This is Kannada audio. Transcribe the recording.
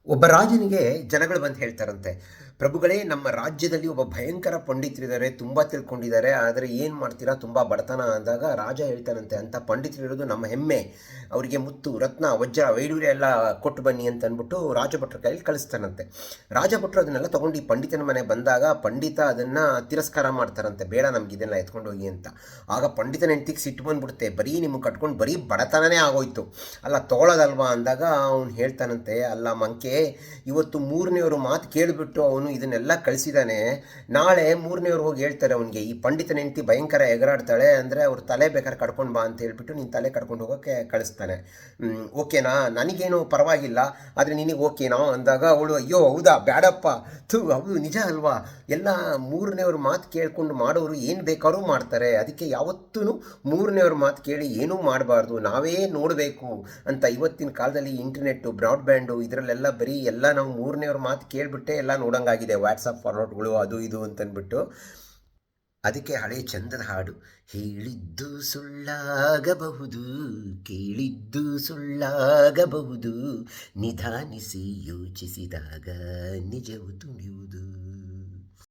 ಒಬ್ಬ ರಾಜನಿಗೆ ಜನಗಳು ಬಂದು ಹೇಳ್ತಾರಂತೆ, ಪ್ರಭುಗಳೇ ನಮ್ಮ ರಾಜ್ಯದಲ್ಲಿ ಒಬ್ಬ ಭಯಂಕರ ಪಂಡಿತರಿದ್ದಾರೆ, ತುಂಬ ತಿಳ್ಕೊಂಡಿದ್ದಾರೆ, ಆದರೆ ಏನು ಮಾಡ್ತೀರಾ, ತುಂಬ ಬಡತನ ಅಂದಾಗ ರಾಜ ಹೇಳ್ತಾನಂತೆ, ಅಂಥ ಪಂಡಿತರಿರೋದು ನಮ್ಮ ಹೆಮ್ಮೆ, ಅವರಿಗೆ ಮುತ್ತು ರತ್ನ ವಜ್ರ ವೈಡೂರ್ಯ ಎಲ್ಲ ಕೊಟ್ಟು ಬನ್ನಿ ಅಂತ ಅಂದ್ಬಿಟ್ಟು ರಾಜಭಟ್ರ ಕೈಯಲ್ಲಿ ಕಳಿಸ್ತಾನಂತೆ. ರಾಜಭಟ್ರು ಅದನ್ನೆಲ್ಲ ತೊಗೊಂಡು ಈ ಪಂಡಿತನ ಮನೆ ಬಂದಾಗ ಪಂಡಿತ ಅದನ್ನು ತಿರಸ್ಕಾರ ಮಾಡ್ತಾರಂತೆ, ಬೇಡ ನಮ್ಗೆ ಇದೆಲ್ಲ ಎತ್ಕೊಂಡು ಹೋಗಿ ಅಂತ. ಆಗ ಪಂಡಿತನ ಹೆಂಡತಿಗೆ ಸಿಟ್ಟು ಬಂದ್ಬಿಡುತ್ತೆ, ಬರೀ ನಿಮಗೆ ಕಟ್ಕೊಂಡು ಬರೀ ಬಡತನನೇ ಆಗೋಯ್ತು, ಅಲ್ಲ ತೊಗೊಳೋದಲ್ವಾ ಅಂದಾಗ ಅವ್ನು ಹೇಳ್ತಾನಂತೆ, ಅಲ್ಲ ಮಂಕೆ, ಇವತ್ತು ಮೂರನೇವರು ಮಾತು ಕೇಳಿಬಿಟ್ಟು ಅವನು ಇದನ್ನೆಲ್ಲ ಕಳಿಸಿದ್ದಾನೆ, ನಾಳೆ ಮೂರನೇವ್ರು ಹೋಗಿ ಹೇಳ್ತಾರೆ ಅವನಿಗೆ, ಈ ಪಂಡಿತನ ಹೆಂಡತಿ ಭಯಂಕರ ಎಗರಾಡ್ತಾಳೆ ಅಂದರೆ ಅವ್ರ ತಲೆ ಬೇಕಾದ್ರೆ ಕಡ್ಕೊಂಡು ಬಾ ಅಂತ ಹೇಳ್ಬಿಟ್ಟು ನೀನು ತಲೆ ಕಡ್ಕೊಂಡು ಹೋಗೋಕ್ಕೆ ಕಳಿಸ್ತಾನೆ. ಓಕೆನಾ, ನನಗೇನು ಪರವಾಗಿಲ್ಲ, ಆದರೆ ನಿನಗೆ ಓಕೆನಾ ಅಂದಾಗ ಅವಳು, ಅಯ್ಯೋ ಹೌದಾ, ಬೇಡಪ್ಪ, ಹೌದು ನಿಜ ಅಲ್ವಾ, ಎಲ್ಲ ಮೂರನೇವ್ರ ಮಾತು ಕೇಳ್ಕೊಂಡು ಮಾಡೋರು ಏನು ಬೇಕಾದ್ರೂ ಮಾಡ್ತಾರೆ, ಅದಕ್ಕೆ ಯಾವತ್ತೂ ಮೂರನೇವ್ರ ಮಾತು ಕೇಳಿ ಏನೂ ಮಾಡಬಾರ್ದು, ನಾವೇ ನೋಡಬೇಕು ಅಂತ. ಇವತ್ತಿನ ಕಾಲದಲ್ಲಿ ಇಂಟರ್ನೆಟ್ಟು ಬ್ರಾಡ್ಬ್ಯಾಂಡು ಇದರಲ್ಲೆಲ್ಲ ಬರೀ ಎಲ್ಲ ನಾವು ಮೂರನೇವ್ರ ಮಾತು ಕೇಳಿಬಿಟ್ಟೆ ಎಲ್ಲ ನೋಡೋಂಗಾಗಿದೆ, ವಾಟ್ಸಪ್ ಫಾರ್ವರ್ಡ್ಗಳು ಅದು ಇದು ಅಂತಂದ್ಬಿಟ್ಟು. ಅದಕ್ಕೆ ಹಳೆ ಚಂದದ ಹಾಡು, ಹೇಳಿದ್ದು ಸುಳ್ಳಾಗಬಹುದು, ಕೇಳಿದ್ದು ಸುಳ್ಳಾಗಬಹುದು, ನಿಧಾನಿಸಿ ಯೋಚಿಸಿದಾಗ ನಿಜವು ತುಳಿಯುವುದು.